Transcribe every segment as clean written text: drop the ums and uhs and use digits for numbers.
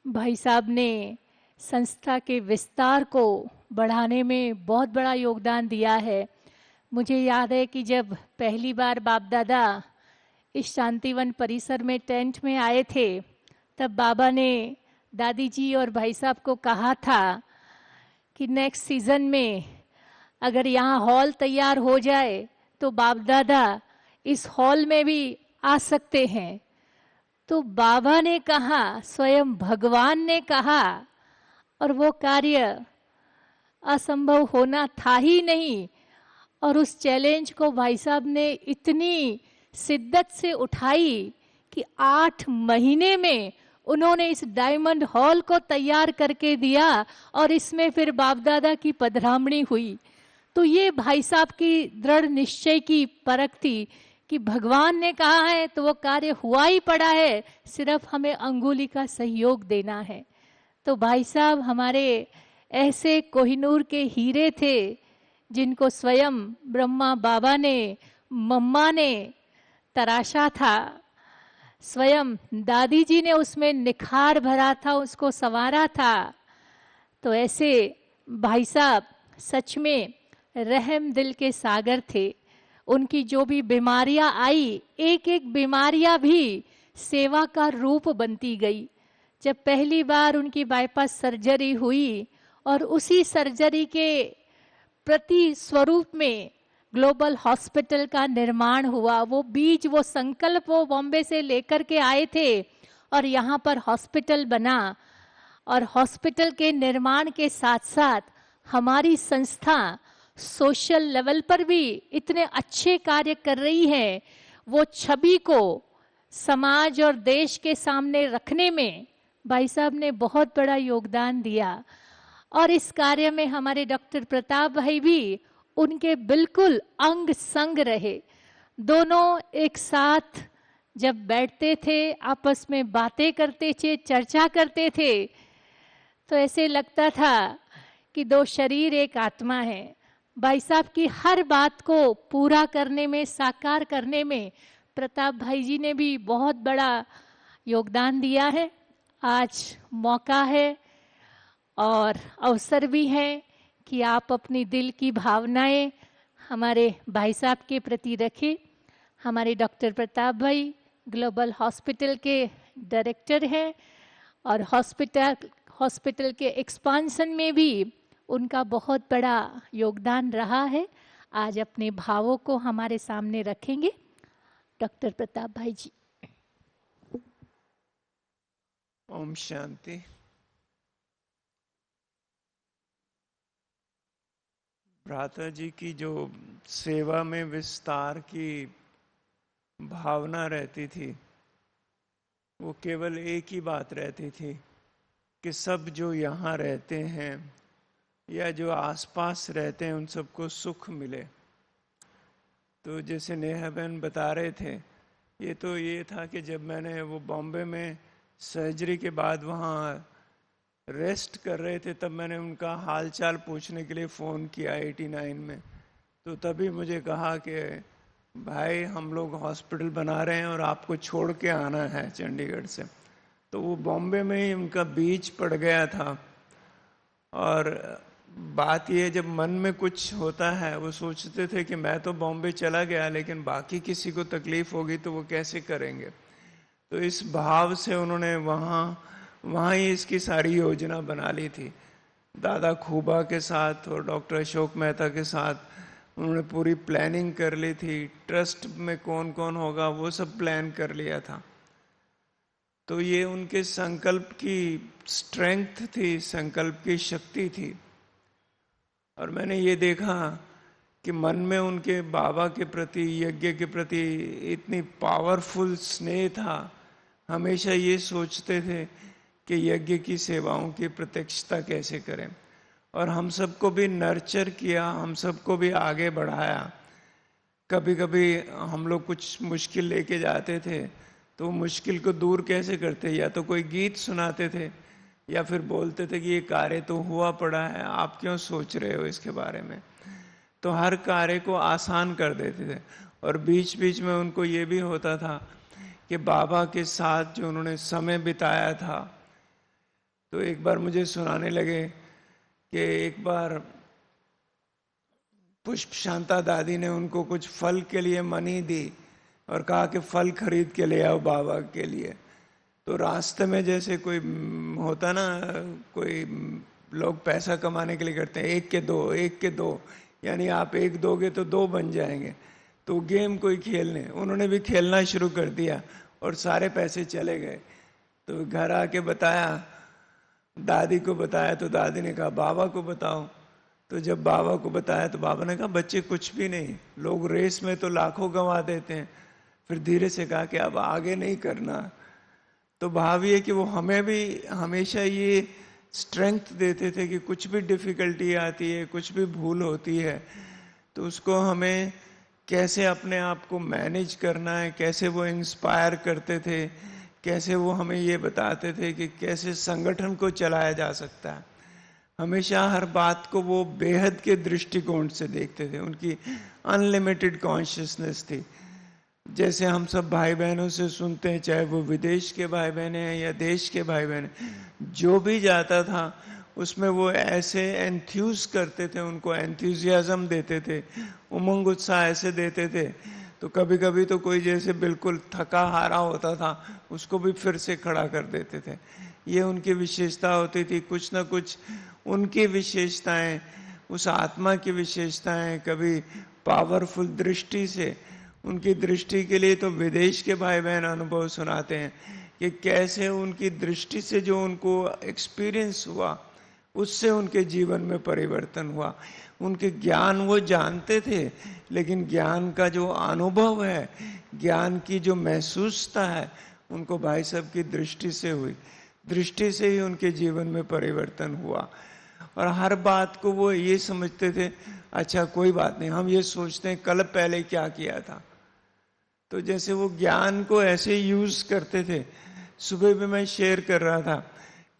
भाई साहब ने संस्था के विस्तार को बढ़ाने में बहुत बड़ा योगदान दिया है। मुझे याद है कि जब पहली बार बाप दादा इस शांतिवन परिसर में टेंट में आए थे, तब बाबा ने दादी जी और भाई साहब को कहा था कि नेक्स्ट सीजन में अगर यहाँ हॉल तैयार हो जाए तो बाप दादा इस हॉल में भी आ सकते हैं। तो बाबा ने कहा, स्वयं भगवान ने कहा, और वो कार्य असंभव होना था ही नहीं। और उस चैलेंज को भाई साहब ने इतनी शिद्दत से उठाई कि 8 महीने में उन्होंने इस डायमंड हॉल को तैयार करके दिया और इसमें फिर बाप दादा की पधरामणी हुई। तो ये भाई साहब की दृढ़ निश्चय की परख थी कि भगवान ने कहा है तो वो कार्य हुआ ही पड़ा है, सिर्फ हमें अंगुली का सहयोग देना है। तो भाई साहब हमारे ऐसे कोहिनूर के हीरे थे जिनको स्वयं ब्रह्मा बाबा ने, मम्मा ने तराशा था, स्वयं दादी जी ने उसमें निखार भरा था, उसको संवारा था। तो ऐसे भाई साहब सच में रहम दिल के सागर थे। उनकी जो भी बीमारियां आई, एक एक बीमारियां भी सेवा का रूप बनती गई। जब पहली बार उनकी बाईपास सर्जरी हुई और उसी सर्जरी के प्रति स्वरूप में ग्लोबल हॉस्पिटल का निर्माण हुआ, वो बीज, वो संकल्प वो बॉम्बे से लेकर के आए थे और यहाँ पर हॉस्पिटल बना। और हॉस्पिटल के निर्माण के साथ साथ हमारी संस्था सोशल लेवल पर भी इतने अच्छे कार्य कर रही है। वो छवि को समाज और देश के सामने रखने में भाई साहब ने बहुत बड़ा योगदान दिया। और इस कार्य में हमारे डॉक्टर प्रताप भाई भी उनके बिल्कुल अंग संग रहे। दोनों एक साथ जब बैठते थे, आपस में बातें करते थे, चर्चा करते थे, तो ऐसे लगता था कि 2 शरीर एक आत्मा है। भाई साहब की हर बात को पूरा करने में, साकार करने में प्रताप भाई जी ने भी बहुत बड़ा योगदान दिया है। आज मौका है और अवसर भी है कि आप अपनी दिल की भावनाएं हमारे भाई साहब के प्रति रखें। हमारे डॉक्टर प्रताप भाई ग्लोबल हॉस्पिटल के डायरेक्टर हैं और हॉस्पिटल के एक्सपांशन में भी उनका बहुत बड़ा योगदान रहा है। आज अपने भावों को हमारे सामने रखेंगे डॉक्टर प्रताप भाई जी। ओम शांति। भ्राता जी की जो सेवा में विस्तार की भावना रहती थी, वो केवल एक ही बात रहती थी कि सब जो यहाँ रहते हैं या जो आसपास रहते हैं उन सबको सुख मिले। तो जैसे नेहा बहन बता रहे थे, ये था कि जब मैंने वो बॉम्बे में सर्जरी के बाद वहाँ रेस्ट कर रहे थे, तब मैंने उनका हालचाल पूछने के लिए फ़ोन किया 89 में। तो तभी मुझे कहा कि भाई हम लोग हॉस्पिटल बना रहे हैं और आपको छोड़ के आना है चंडीगढ़ से। तो वो बॉम्बे में ही उनका बीज पड़ गया था। और बात ये, जब मन में कुछ होता है, वो सोचते थे कि मैं तो बॉम्बे चला गया लेकिन बाकी किसी को तकलीफ होगी तो वो कैसे करेंगे। तो इस भाव से उन्होंने वहाँ ही इसकी सारी योजना बना ली थी। दादा खूबा के साथ और डॉक्टर अशोक मेहता के साथ उन्होंने पूरी प्लानिंग कर ली थी। ट्रस्ट में कौन कौन होगा वो सब प्लान कर लिया था। तो ये उनके संकल्प की स्ट्रेंथ थी, संकल्प की शक्ति थी। और मैंने ये देखा कि मन में उनके बाबा के प्रति, यज्ञ के प्रति इतनी पावरफुल स्नेह था। हमेशा ये सोचते थे कि यज्ञ की सेवाओं की प्रत्यक्षता कैसे करें। और हम सबको भी नर्चर किया, हम सबको भी आगे बढ़ाया। कभी कभी हम लोग कुछ मुश्किल लेके जाते थे तो मुश्किल को दूर कैसे करते, या तो कोई गीत सुनाते थे या फिर बोलते थे कि ये कार्य तो हुआ पड़ा है, आप क्यों सोच रहे हो इसके बारे में। तो हर कार्य को आसान कर देते थे। और बीच बीच में उनको ये भी होता था कि बाबा के साथ जो उन्होंने समय बिताया था, तो एक बार मुझे सुनाने लगे कि एक बार पुष्प शांता दादी ने उनको कुछ फल के लिए मनी दी और कहा कि फल खरीद के ले आओ बाबा के लिए। तो रास्ते में जैसे कोई होता ना, कोई लोग पैसा कमाने के लिए करते हैं, एक के दो, यानी आप एक दोगे तो दो बन जाएंगे। तो गेम कोई खेलने, उन्होंने भी खेलना शुरू कर दिया और सारे पैसे चले गए। तो घर आके बताया, दादी को बताया, तो दादी ने कहा बाबा को बताओ। तो जब बाबा को बताया तो बाबा ने कहा बच्चे कुछ भी नहीं, लोग रेस में तो लाखों गंवा देते हैं। फिर धीरे से कहा कि अब आगे नहीं करना। तो भाव ये कि वो हमें भी हमेशा ये स्ट्रेंथ देते थे कि कुछ भी डिफिकल्टी आती है, कुछ भी भूल होती है, तो उसको हमें कैसे अपने आप को मैनेज करना है, कैसे वो इंस्पायर करते थे, कैसे वो हमें ये बताते थे कि कैसे संगठन को चलाया जा सकता है। हमेशा हर बात को वो बेहद के दृष्टिकोण से देखते थे, उनकी अनलिमिटेड कॉन्शियसनेस थी। जैसे हम सब भाई बहनों से सुनते हैं, चाहे वो विदेश के भाई बहन हैं या देश के भाई बहन, जो भी जाता था उसमें वो ऐसे एंथ्यूज करते थे, उनको एंथ्यूजियाज्म देते थे, उमंग उत्साह ऐसे देते थे। तो कभी कभी तो कोई जैसे बिल्कुल थका हारा होता था उसको भी फिर से खड़ा कर देते थे। ये उनकी विशेषता होती थी। कुछ ना कुछ उनकी विशेषताएं, उस आत्मा की विशेषताएं, कभी पावरफुल दृष्टि से, उनकी दृष्टि के लिए तो विदेश के भाई बहन अनुभव सुनाते हैं कि कैसे उनकी दृष्टि से जो उनको एक्सपीरियंस हुआ उससे उनके जीवन में परिवर्तन हुआ। उनके ज्ञान वो जानते थे, लेकिन ज्ञान का जो अनुभव है, ज्ञान की जो महसूसता है, उनको भाई साहब की दृष्टि से हुई। दृष्टि से ही उनके जीवन में परिवर्तन हुआ। और हर बात को वो ये समझते थे, अच्छा कोई बात नहीं, हम ये सोचते हैं कल पहले क्या किया था। तो जैसे वो ज्ञान को ऐसे यूज करते थे। सुबह भी मैं शेयर कर रहा था,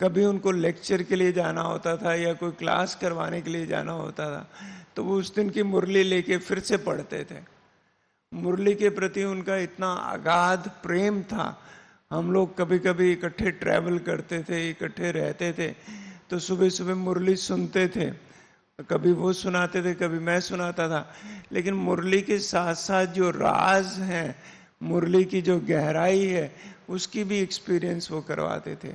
कभी उनको लेक्चर के लिए जाना होता था या कोई क्लास करवाने के लिए जाना होता था, तो वो उस दिन की मुरली लेके फिर से पढ़ते थे। मुरली के प्रति उनका इतना अगाध प्रेम था। हम लोग कभी कभी इकट्ठे ट्रैवल करते थे, इकट्ठे रहते थे, तो सुबह सुबह मुरली सुनते थे। कभी वो सुनाते थे, कभी मैं सुनाता था। लेकिन मुरली के साथ साथ जो राज है, मुरली की जो गहराई है, उसकी भी एक्सपीरियंस वो करवाते थे।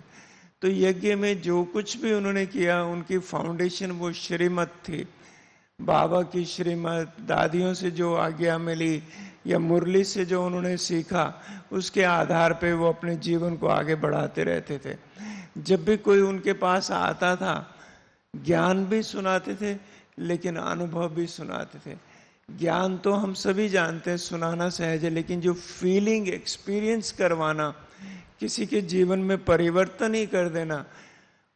तो यज्ञ में जो कुछ भी उन्होंने किया, उनकी फाउंडेशन वो श्रीमत थी। बाबा की श्रीमत, दादियों से जो आज्ञा मिली या मुरली से जो उन्होंने सीखा, उसके आधार पे वो अपने जीवन को आगे बढ़ाते रहते थे। जब भी कोई उनके पास आता था, ज्ञान भी सुनाते थे लेकिन अनुभव भी सुनाते थे। ज्ञान तो हम सभी जानते हैं, सुनाना सहज है, लेकिन जो फीलिंग, एक्सपीरियंस करवाना, किसी के जीवन में परिवर्तन ही कर देना,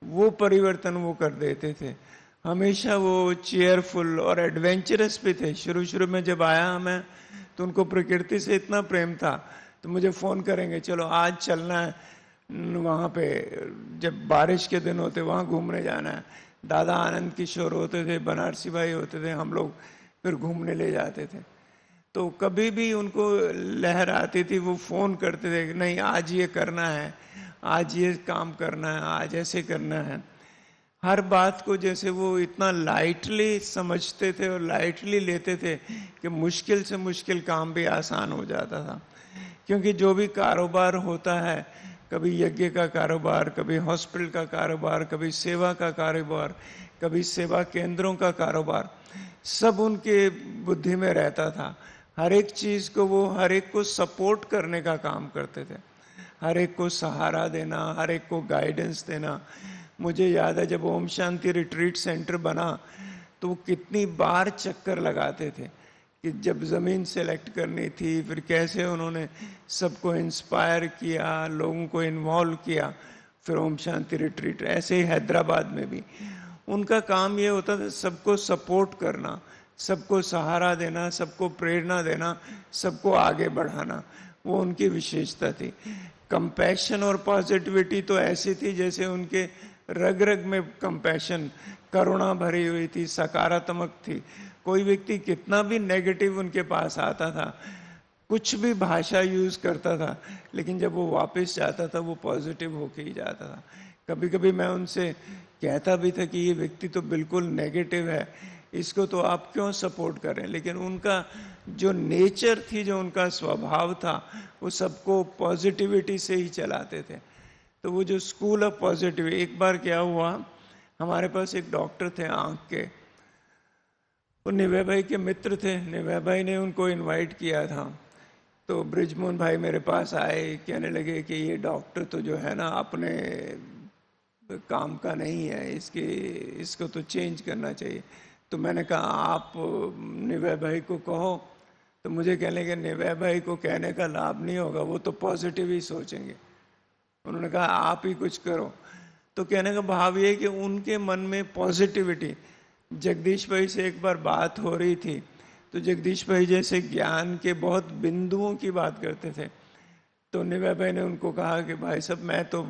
वो परिवर्तन वो कर देते थे। हमेशा वो चेयरफुल और एडवेंचरस भी थे। शुरू शुरू में जब आया मैं, तो उनको प्रकृति से इतना प्रेम था, तो मुझे फोन करेंगे, चलो आज चलना है वहां पे, जब बारिश के दिन होते वहां घूमने जाना है। दादा आनंद किशोर होते थे, बनारसी भाई होते थे, हम लोग फिर घूमने ले जाते थे। तो कभी भी उनको लहर आती थी, वो फोन करते थे, नहीं आज ये करना है, आज ये काम करना है, आज ऐसे करना है। हर बात को जैसे वो इतना लाइटली समझते थे और लाइटली लेते थे कि मुश्किल से मुश्किल काम भी आसान हो जाता था। क्योंकि जो भी कारोबार होता है, कभी यज्ञ का कारोबार, कभी हॉस्पिटल का कारोबार, कभी सेवा का कारोबार, कभी सेवा केंद्रों का कारोबार, सब उनके बुद्धि में रहता था। हर एक चीज को वो हर एक को सपोर्ट करने का काम करते थे, हर एक को सहारा देना, हर एक को गाइडेंस देना। मुझे याद है जब ओम शांति रिट्रीट सेंटर बना, तो वो कितनी बार चक्कर लगाते थे कि जब जमीन सेलेक्ट करनी थी, फिर कैसे उन्होंने सबको इंस्पायर किया, लोगों को इन्वॉल्व किया। फिर ओम शांति रिट्रीट, ऐसे ही हैदराबाद में भी उनका काम ये होता था, सबको सपोर्ट करना, सबको सहारा देना, सबको प्रेरणा देना, सबको आगे बढ़ाना। वो उनकी विशेषता थी। कंपैशन और पॉजिटिविटी तो ऐसी थी जैसे उनके रग रग में कंपैशन, करुणा भरी हुई थी, सकारात्मक थी। कोई व्यक्ति कितना भी नेगेटिव उनके पास आता था, कुछ भी भाषा यूज करता था, लेकिन जब वो वापस जाता था वो पॉजिटिव होके ही जाता था। कभी कभी मैं उनसे कहता भी था कि ये व्यक्ति तो बिल्कुल नेगेटिव है, इसको तो आप क्यों सपोर्ट करें, लेकिन उनका जो नेचर थी, जो उनका स्वभाव था, वो सबको पॉजिटिविटी से ही चलाते थे। तो वो जो स्कूल ऑफ पॉजिटिव, एक बार क्या हुआ, हमारे पास एक डॉक्टर थे आंख के, वो निभय भाई के मित्र थे। निभय भाई ने उनको इनवाइट किया था। तो ब्रिजमोहन भाई मेरे पास आए, कहने लगे कि ये डॉक्टर तो जो है ना अपने काम का नहीं है, इसको तो चेंज करना चाहिए। तो मैंने कहा आप निभय भाई को कहो। तो मुझे कहने लगे निभय भाई को कहने का लाभ नहीं होगा, वो तो पॉजिटिव ही सोचेंगे। उन्होंने कहा आप ही कुछ करो। तो कहने का भाव ये कि उनके मन में पॉजिटिविटी, जगदीश भाई से एक बार बात हो रही थी, तो जगदीश भाई जैसे ज्ञान के बहुत बिंदुओं की बात करते थे। तो निभय भाई ने उनको कहा कि भाई साहब मैं तो,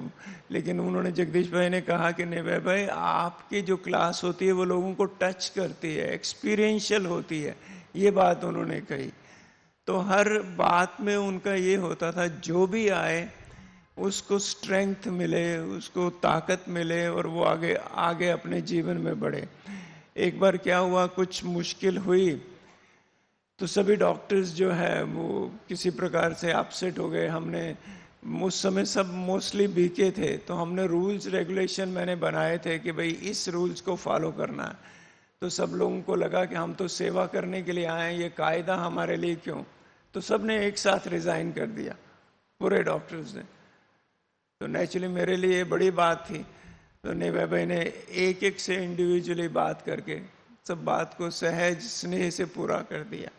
लेकिन उन्होंने, जगदीश भाई ने कहा कि निभय भाई आपकी जो क्लास होती है वो लोगों को टच करती है, एक्सपीरियंशियल होती है, ये बात उन्होंने कही। तो हर बात में उनका ये होता था, जो भी आए उसको स्ट्रेंथ मिले, उसको ताकत मिले और वो आगे आगे अपने जीवन में बढ़े। एक बार क्या हुआ, कुछ मुश्किल हुई तो सभी डॉक्टर्स जो है वो किसी प्रकार से अपसेट हो गए। हमने उस समय सब मोस्टली बीके थे, तो हमने रूल्स रेगुलेशन मैंने बनाए थे कि भाई इस रूल्स को फॉलो करना है। तो सब लोगों को लगा कि हम तो सेवा करने के लिए आए हैं, ये कायदा हमारे लिए क्यों। तो सब ने एक साथ रिजाइन कर दिया, पूरे डॉक्टर्स ने। तो नेचुरली मेरे लिए ये बड़ी बात थी। तो निभय भाई ने एक एक से इंडिविजुअली बात करके सब बात को सहज स्नेह से पूरा कर दिया।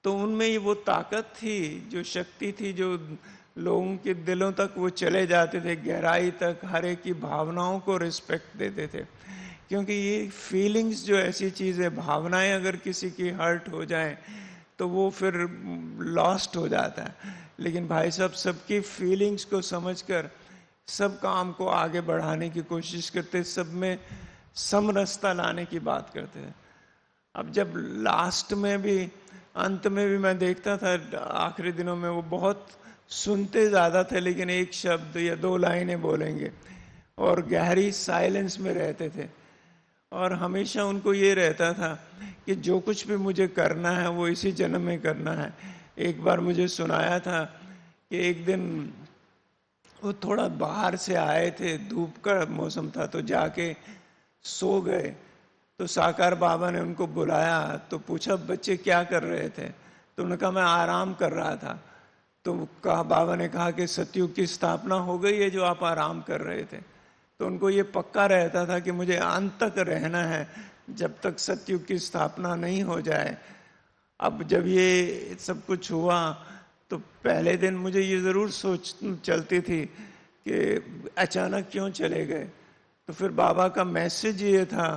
तो उनमें ये वो ताकत थी, जो शक्ति थी, जो लोगों के दिलों तक वो चले जाते थे, गहराई तक, हर एक की भावनाओं को रिस्पेक्ट देते थे। क्योंकि ये फीलिंग्स जो ऐसी चीज है, भावनाएं अगर किसी की हर्ट हो जाए तो वो फिर लॉस्ट हो जाता है। लेकिन भाई साहब सबकी फीलिंग्स को समझकर सब काम को आगे बढ़ाने की कोशिश करते, सब में समरसता लाने की बात करते हैं। अब जब लास्ट में भी, अंत में भी मैं देखता था आखिरी दिनों में, वो बहुत सुनते ज्यादा थे लेकिन एक शब्द या दो लाइनें बोलेंगे और गहरी साइलेंस में रहते थे। और हमेशा उनको ये रहता था कि जो कुछ भी मुझे करना है वो इसी जन्म में करना है। एक बार मुझे सुनाया था कि एक दिन वो थोड़ा बाहर से आए थे, धूप का मौसम था, तो जाके सो गए। तो साकार बाबा ने उनको बुलाया, तो पूछा बच्चे क्या कर रहे थे। तो उन्होंने कहा मैं आराम कर रहा था। तो कहा, बाबा ने कहा कि सतयुग की स्थापना हो गई है जो आप आराम कर रहे थे। तो उनको ये पक्का रहता था कि मुझे अंत तक रहना है, जब तक सतयुग की स्थापना नहीं हो जाए। अब जब ये सब कुछ हुआ तो पहले दिन मुझे ये जरूर सोच चलती थी कि अचानक क्यों चले गए। तो फिर बाबा का मैसेज ये था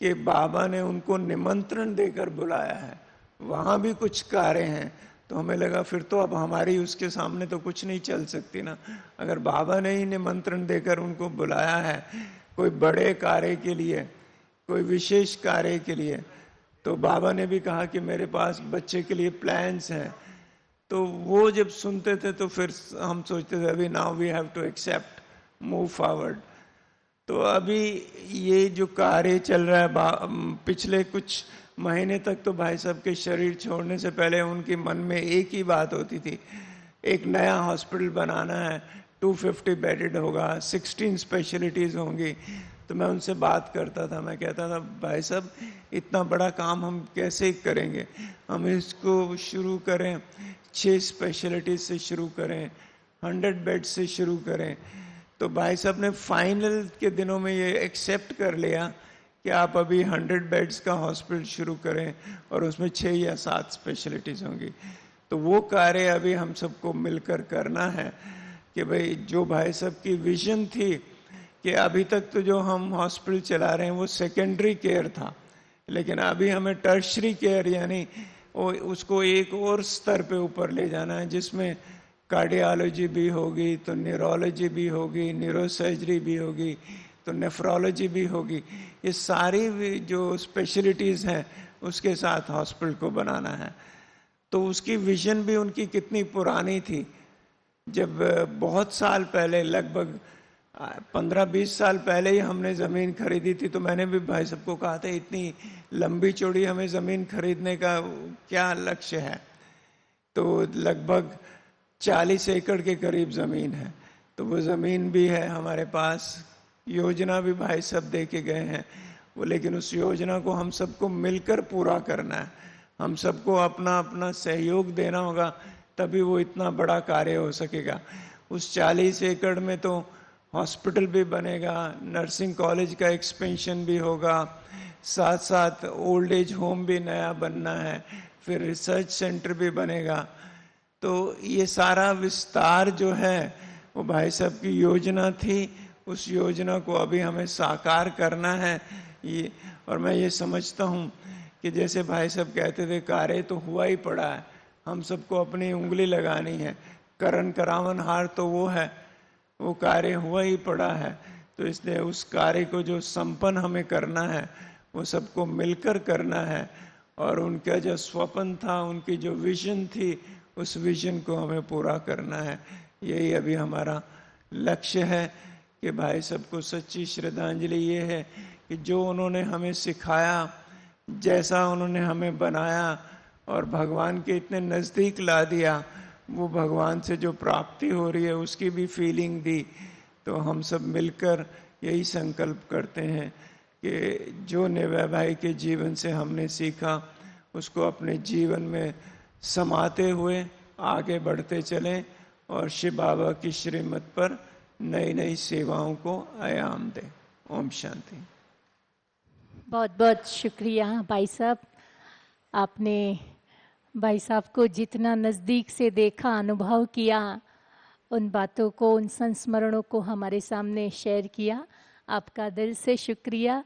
कि बाबा ने उनको निमंत्रण देकर बुलाया है, वहां भी कुछ कार्य हैं। तो हमें लगा फिर तो अब हमारी उसके सामने तो कुछ नहीं चल सकती ना। अगर बाबा ने ही निमंत्रण देकर उनको बुलाया है कोई बड़े कार्य के लिए, कोई विशेष कार्य के लिए, तो बाबा ने भी कहा कि मेरे पास बच्चे के लिए प्लान्स हैं। तो वो जब सुनते थे तो फिर हम सोचते थे अभी now we have to accept, move forward. तो अभी ये जो कार्य चल रहा है, पिछले कुछ महीने तक तो भाई साहब के शरीर छोड़ने से पहले उनके मन में एक ही बात होती थी, एक नया हॉस्पिटल बनाना है, 250 बेडेड होगा, 16 स्पेशलिटीज होंगी। तो मैं उनसे बात करता था, मैं कहता था भाई साहब इतना बड़ा काम हम कैसे करेंगे, हम इसको शुरू करें 6 स्पेशलिटीज से शुरू करें, 100 बेड से शुरू करें। तो भाई साहब ने फाइनल के दिनों में ये एक्सेप्ट कर लिया कि आप अभी 100 बेड्स का हॉस्पिटल शुरू करें और उसमें 6 या 7 स्पेशलिटीज होंगी। तो वो कार्य अभी हम सबको मिलकर करना है कि भाई जो भाई साहब की विजन थी कि अभी तक तो जो हम हॉस्पिटल चला रहे हैं वो सेकेंडरी केयर था, लेकिन अभी हमें टर्शरी केयर यानी उसको एक और स्तर पे ऊपर ले जाना है, जिसमें कार्डियोलॉजी भी होगी, तो न्यूरोलॉजी भी होगी, न्यूरोसर्जरी भी होगी, तो नेफ्रोलॉजी भी होगी। ये सारी जो स्पेशलिटीज हैं उसके साथ हॉस्पिटल को बनाना है। तो उसकी विजन भी उनकी कितनी पुरानी थी। जब बहुत साल पहले, लगभग 15-20 साल पहले ही हमने जमीन खरीदी थी, तो मैंने भी भाई सबको कहा था इतनी लंबी चौड़ी हमें जमीन खरीदने का क्या लक्ष्य है। तो लगभग 40 एकड़ के करीब जमीन है, तो वो जमीन भी है हमारे पास। योजना भी भाई सब दे के गए हैं वो, लेकिन उस योजना को हम सबको मिलकर पूरा करना है। हम सबको अपना अपना सहयोग देना होगा, तभी वो इतना बड़ा कार्य हो सकेगा। उस 40 एकड़ में तो हॉस्पिटल भी बनेगा, नर्सिंग कॉलेज का एक्सपेंशन भी होगा, साथ साथ ओल्ड एज होम भी नया बनना है, फिर रिसर्च सेंटर भी बनेगा। तो ये सारा विस्तार जो है वो भाई साहब की योजना थी, उस योजना को अभी हमें साकार करना है। ये और मैं ये समझता हूँ कि जैसे भाई साहब कहते थे कार्य तो हुआ ही पड़ा है, हम सबको अपनी उंगली लगानी है। करण करावन हार तो वो है, वो कार्य हुआ ही पड़ा है। तो इसलिए उस कार्य को जो संपन्न हमें करना है वो सबको मिलकर करना है, और उनका जो स्वप्न था, उनकी जो विजन थी, उस विजन को हमें पूरा करना है। यही अभी हमारा लक्ष्य है कि भाई सबको सच्ची श्रद्धांजलि ये है कि जो उन्होंने हमें सिखाया, जैसा उन्होंने हमें बनाया और भगवान के इतने नज़दीक ला दिया, वो भगवान से जो प्राप्ति हो रही है उसकी भी फीलिंग दी। तो हम सब मिलकर यही संकल्प करते हैं कि जो निर्भय भाई के जीवन से हमने सीखा उसको अपने जीवन में समाते हुए आगे बढ़ते चलें और शिव बाबा की श्रीमत पर नई नई सेवाओं को आयाम दें। ओम शांति। बहुत बहुत शुक्रिया भाई साहब। आपने भाई साहब को जितना नज़दीक से देखा, अनुभव किया, उन बातों को, उन संस्मरणों को हमारे सामने शेयर किया। आपका दिल से शुक्रिया।